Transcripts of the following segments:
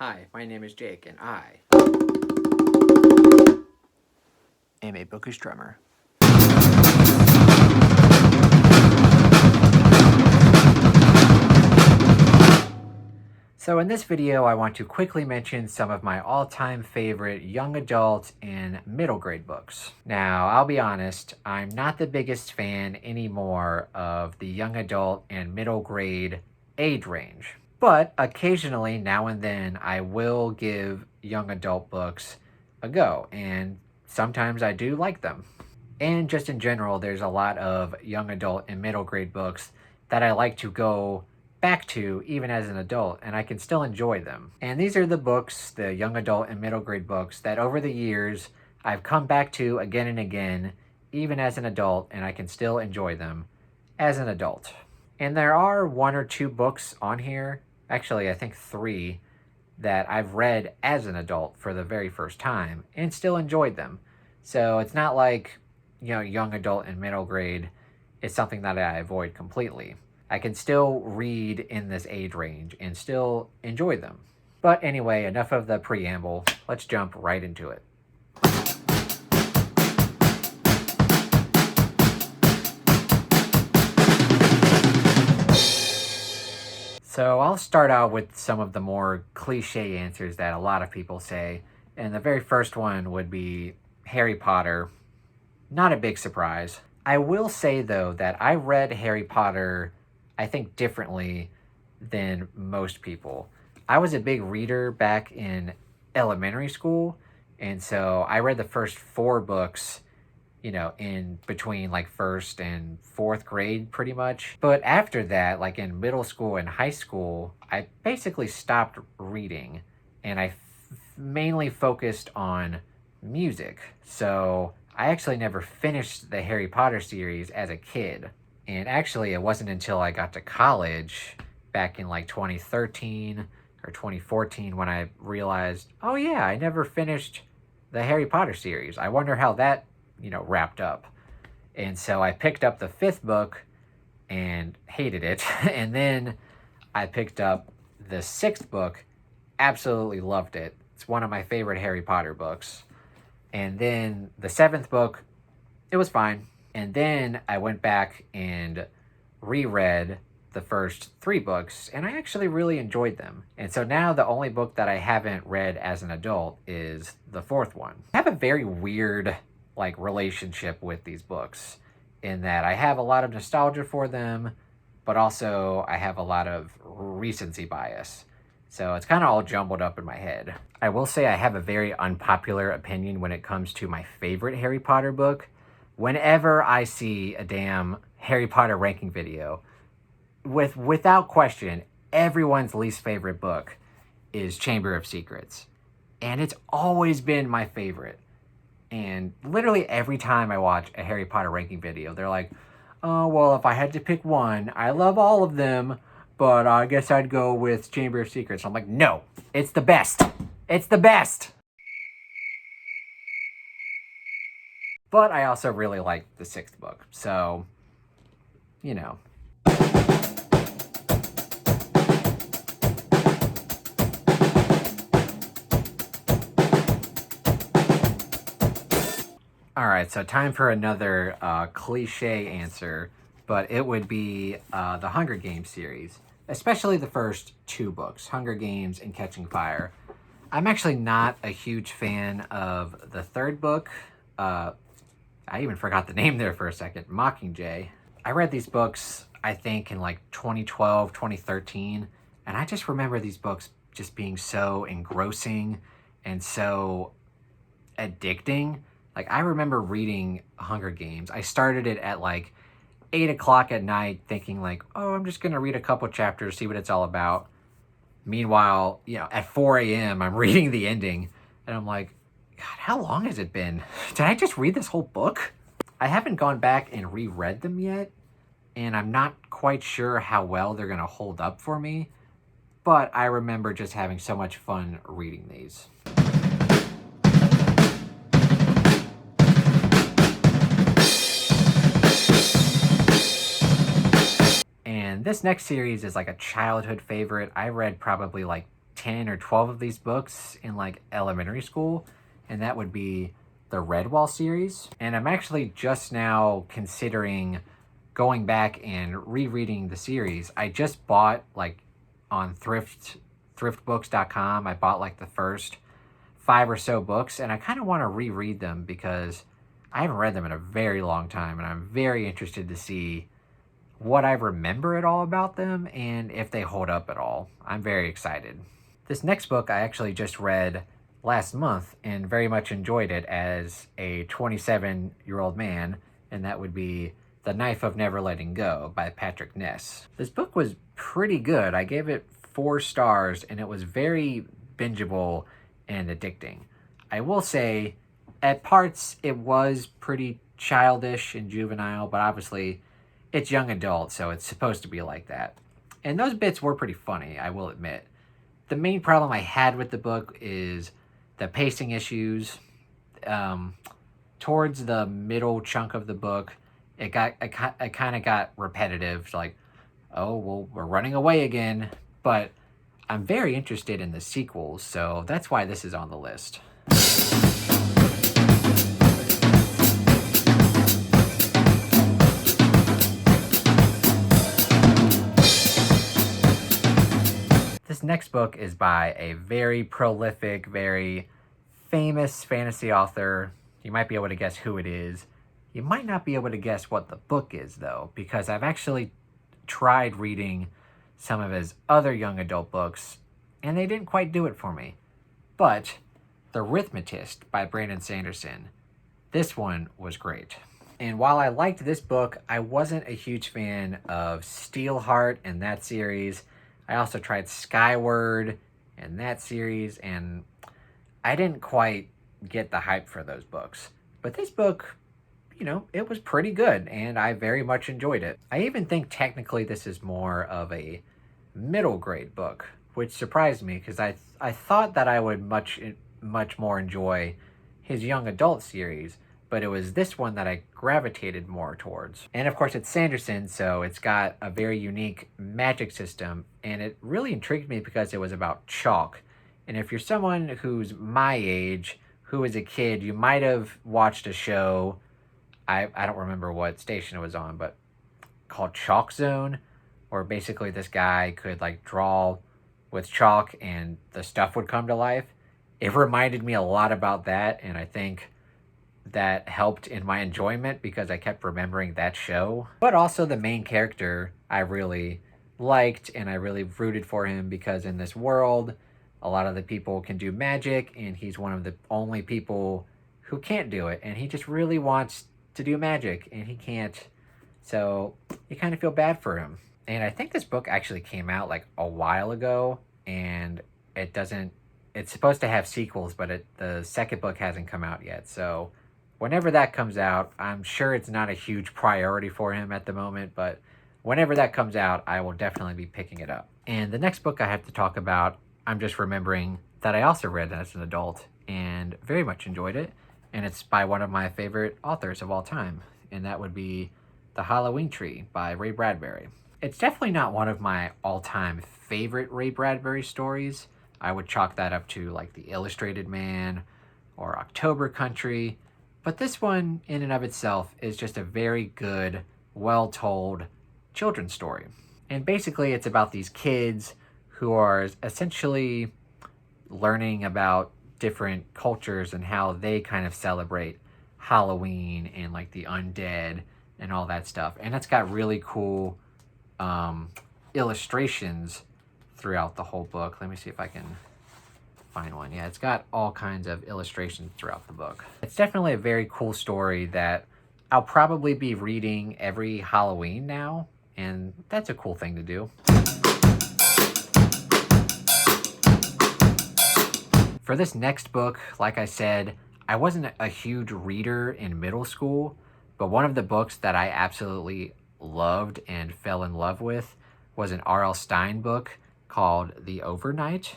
Hi, my name is Jake, and I am a bookish drummer. So in this video, I want to quickly mention some of my all-time favorite young adult and middle grade books. Now, I'll be honest, I'm not the biggest fan anymore of the young adult and middle grade age range. But occasionally, now and then, I will give young adult books a go, and sometimes I do like them. And just in general, there's a lot of young adult and middle grade books that I like to go back to even as an adult, and I can still enjoy them. And these are the books, the young adult and middle grade books, that over the years I've come back to again and again, even as an adult, and I can still enjoy them as an adult. And there are one or two books on here, actually I think three, that I've read as an adult for the very first time and still enjoyed them. So it's not like, young adult and middle grade is something that I avoid completely. I can still read in this age range and still enjoy them. But anyway, enough of the preamble. Let's jump right into it. So I'll start out with some of the more cliche answers that a lot of people say. And the very first one would be Harry Potter. Not a big surprise. I will say, though, that I read Harry Potter, I think, differently than most people. I was a big reader back in elementary school, and so I read the first 4 books, in between like first and fourth grade pretty much. But after that, like in middle school and high school, I basically stopped reading, and I mainly focused on music. So I actually never finished the Harry Potter series as a kid. And actually, it wasn't until I got to college back in like 2013 or 2014 when I realized, oh yeah, I never finished the Harry Potter series. I wonder how that, wrapped up. And so I picked up the 5th book and hated it. And then I picked up the 6th book, absolutely loved it. It's one of my favorite Harry Potter books. And then the 7th book, it was fine. And then I went back and reread the first 3 books, and I actually really enjoyed them. And so now the only book that I haven't read as an adult is the 4th one. I have a very weird, relationship with these books in that I have a lot of nostalgia for them, but also I have a lot of recency bias. So it's kind of all jumbled up in my head. I will say I have a very unpopular opinion when it comes to my favorite Harry Potter book. Whenever I see a damn Harry Potter ranking video, without question, everyone's least favorite book is Chamber of Secrets. And it's always been my favorite. And literally every time I watch a Harry Potter ranking video, they're like, oh, well, if I had to pick one, I love all of them, but I guess I'd go with Chamber of Secrets. I'm like, no, it's the best. It's the best. But I also really like the 6th book, so, All right, so time for another cliche answer, but it would be the Hunger Games series, especially the first 2 books, Hunger Games and Catching Fire. I'm actually not a huge fan of the 3rd book. I even forgot the name there for a second, Mockingjay. I read these books, I think, in like 2012, 2013, and I just remember these books just being so engrossing and so addicting. Like, I remember reading Hunger Games. I started it at like 8 o'clock at night thinking like, oh, I'm just going to read a couple chapters, see what it's all about. Meanwhile, at 4 a.m., I'm reading the ending, and I'm like, God, how long has it been? Did I just read this whole book? I haven't gone back and reread them yet, and I'm not quite sure how well they're going to hold up for me, but I remember just having so much fun reading these. And this next series is like a childhood favorite. I read probably like 10 or 12 of these books in like elementary school, and that would be the Redwall series. And I'm actually just now considering going back and rereading the series. I just bought, like, on thriftbooks.com, I bought like the first 5 or so books, and I kind of want to reread them because I haven't read them in a very long time, and I'm very interested to see what I remember at all about them and if they hold up at all. I'm very excited. This next book I actually just read last month and very much enjoyed it as a 27-year-old man, and that would be The Knife of Never Letting Go by Patrick Ness. This book was pretty good. I gave it 4 stars, and it was very bingeable and addicting. I will say, at parts, it was pretty childish and juvenile, but obviously it's young adult, so it's supposed to be like that. And those bits were pretty funny, I will admit. The main problem I had with the book is the pacing issues. Towards the middle chunk of the book, it kind of got repetitive, like, oh, well, we're running away again. But I'm very interested in the sequels, so that's why this is on the list. This next book is by a very prolific, very famous fantasy author. You might be able to guess who it is. You might not be able to guess what the book is, though, because I've actually tried reading some of his other young adult books, and they didn't quite do it for me. But The Arithmetist by Brandon Sanderson, this one was great. And while I liked this book, I wasn't a huge fan of Steelheart and that series. I also tried Skyward and that series, and I didn't quite get the hype for those books. But this book, you know, it was pretty good, and I very much enjoyed it. I even think technically this is more of a middle grade book, which surprised me because I thought that I would much more enjoy his young adult series, but it was this one that I gravitated more towards. And of course it's Sanderson, so it's got a very unique magic system, and it really intrigued me because it was about chalk. And if you're someone who's my age, who is a kid, you might have watched a show, I don't remember what station it was on, but called Chalk Zone, where basically this guy could like draw with chalk and the stuff would come to life. It reminded me a lot about that, and I think that helped in my enjoyment because I kept remembering that show. But also the main character I really liked, and I really rooted for him because in this world, a lot of the people can do magic, and he's one of the only people who can't do it, and he just really wants to do magic, and he can't. So you kind of feel bad for him. And I think this book actually came out like a while ago, and it's supposed to have sequels, but the second book hasn't come out yet. So whenever that comes out, I'm sure it's not a huge priority for him at the moment, but whenever that comes out, I will definitely be picking it up. And the next book I have to talk about, I'm just remembering that I also read as an adult and very much enjoyed it. And it's by one of my favorite authors of all time, and that would be The Halloween Tree by Ray Bradbury. It's definitely not one of my all-time favorite Ray Bradbury stories. I would chalk that up to like The Illustrated Man or October Country. But this one, in and of itself, is just a very good, well-told children's story. And basically, it's about these kids who are essentially learning about different cultures and how they kind of celebrate Halloween and like the undead and all that stuff. And it's got really cool illustrations throughout the whole book. Let me see if I can find one. Yeah, it's got all kinds of illustrations throughout the book. It's definitely a very cool story that I'll probably be reading every Halloween now, and that's a cool thing to do. For this next book, like I said, I wasn't a huge reader in middle school, but one of the books that I absolutely loved and fell in love with was an R.L. Stine book called The Overnight.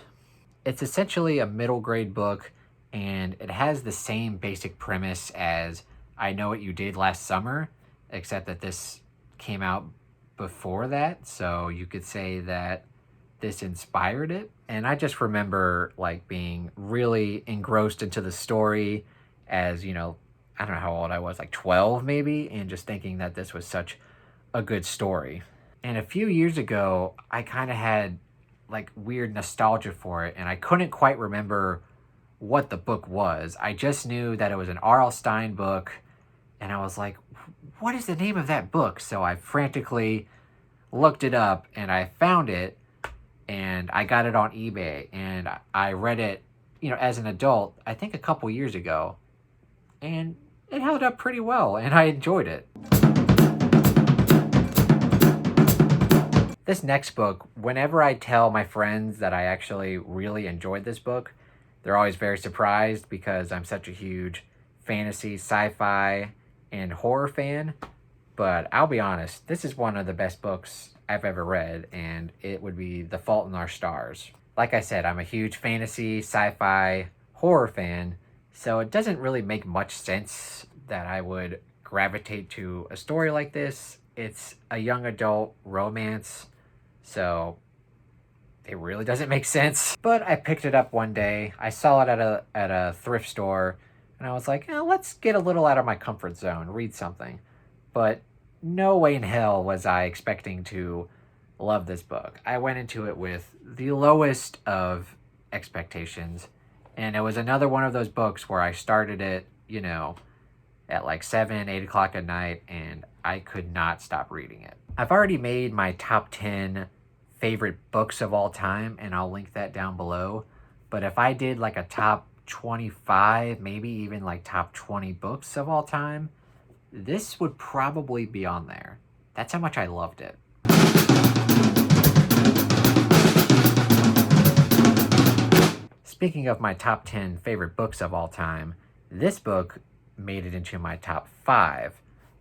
It's essentially a middle grade book, and it has the same basic premise as I Know What You Did Last Summer, except that this came out before that, so you could say that this inspired it. And I just remember like being really engrossed into the story as, I don't know how old I was, like 12 maybe, and just thinking that this was such a good story. And a few years ago, I kind of had like weird nostalgia for it, and I couldn't quite remember what the book was. I just knew that it was an R.L. Stine book, and I was like, what is the name of that book? So I frantically looked it up, and I found it, and I got it on eBay, and I read it, as an adult, I think a couple years ago, and it held up pretty well, and I enjoyed it. This next book, whenever I tell my friends that I actually really enjoyed this book, they're always very surprised because I'm such a huge fantasy, sci-fi, and horror fan. But I'll be honest, this is one of the best books I've ever read, and it would be The Fault in Our Stars. Like I said, I'm a huge fantasy, sci-fi, horror fan, so it doesn't really make much sense that I would gravitate to a story like this. It's a young adult romance, so it really doesn't make sense. But I picked it up one day. I saw it at a thrift store, and I was like, let's get a little out of my comfort zone, read something. But no way in hell was I expecting to love this book. I went into it with the lowest of expectations, and it was another one of those books where I started it, at like 7, 8 o'clock at night, and I could not stop reading it. I've already made my top 10 favorite books of all time, and I'll link that down below. But if I did like a top 25, maybe even like top 20 books of all time, this would probably be on there. That's how much I loved it. Speaking of my top 10 favorite books of all time, this book made it into my top 5,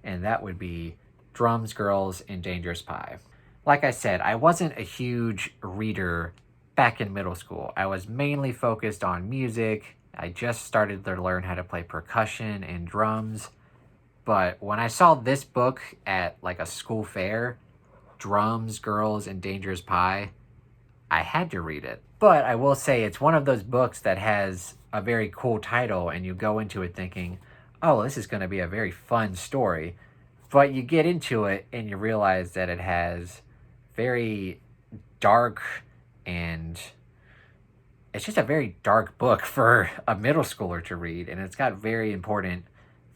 and that would be Drums, Girls, and Dangerous Pie. Like I said, I wasn't a huge reader back in middle school. I was mainly focused on music. I just started to learn how to play percussion and drums. But when I saw this book at like a school fair, Drums, Girls, and Dangerous Pie, I had to read it. But I will say it's one of those books that has a very cool title, and you go into it thinking, oh, this is going to be a very fun story. But you get into it and you realize that it has very dark, and it's just a very dark book for a middle schooler to read, and it's got very important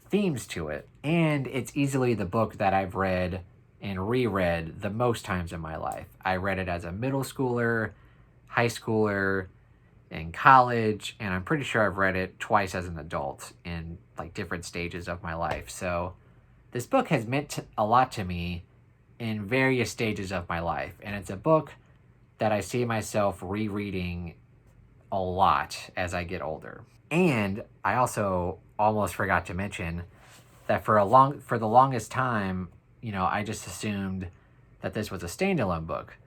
themes to it. And it's easily the book that I've read and reread the most times in my life. I read it as a middle schooler, high schooler, in college, and I'm pretty sure I've read it twice as an adult in like different stages of my life. So this book has meant a lot to me in various stages of my life, and it's a book that I see myself rereading a lot as I get older. And I also almost forgot to mention that for the longest time, I just assumed that this was a standalone book.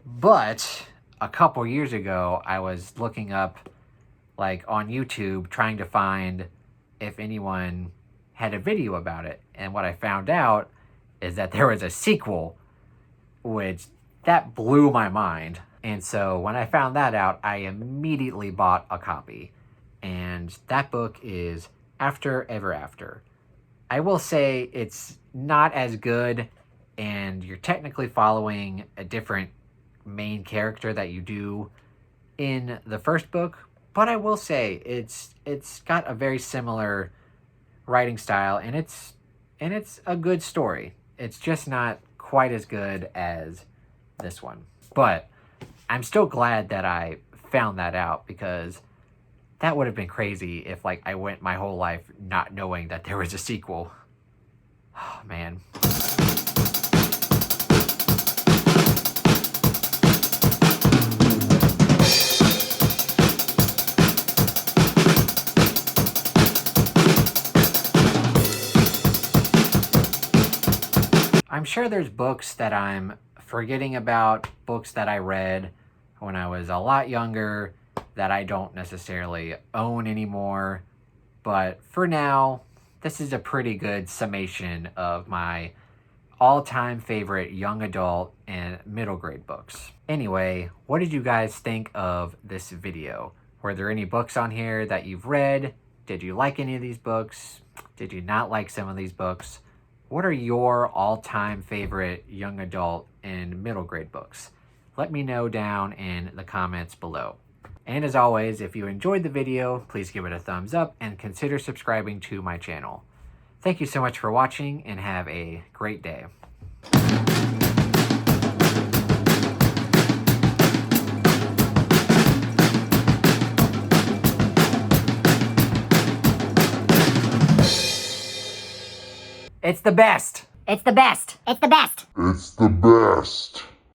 But a couple years ago, I was looking up like on YouTube trying to find if anyone had a video about it. And what I found out is that there was a sequel, which that blew my mind. And so when I found that out, I immediately bought a copy. And that book is After Ever After. I will say it's not as good, and you're technically following a different main character that you do in the first book, but I will say it's got a very similar writing style, and it's a good story. It's just not quite as good as this one. But I'm still glad that I found that out, because that would have been crazy if like I went my whole life not knowing that there was a sequel. Oh, man. I'm sure there's books that I'm forgetting about, books that I read when I was a lot younger that I don't necessarily own anymore. But for now, this is a pretty good summation of my all-time favorite young adult and middle grade books. Anyway, what did you guys think of this video? Were there any books on here that you've read? Did you like any of these books? Did you not like some of these books? What are your all-time favorite young adult and middle grade books? Let me know down in the comments below. And as always, if you enjoyed the video, please give it a thumbs up and consider subscribing to my channel. Thank you so much for watching and have a great day. It's the best. It's the best. It's the best. It's the best.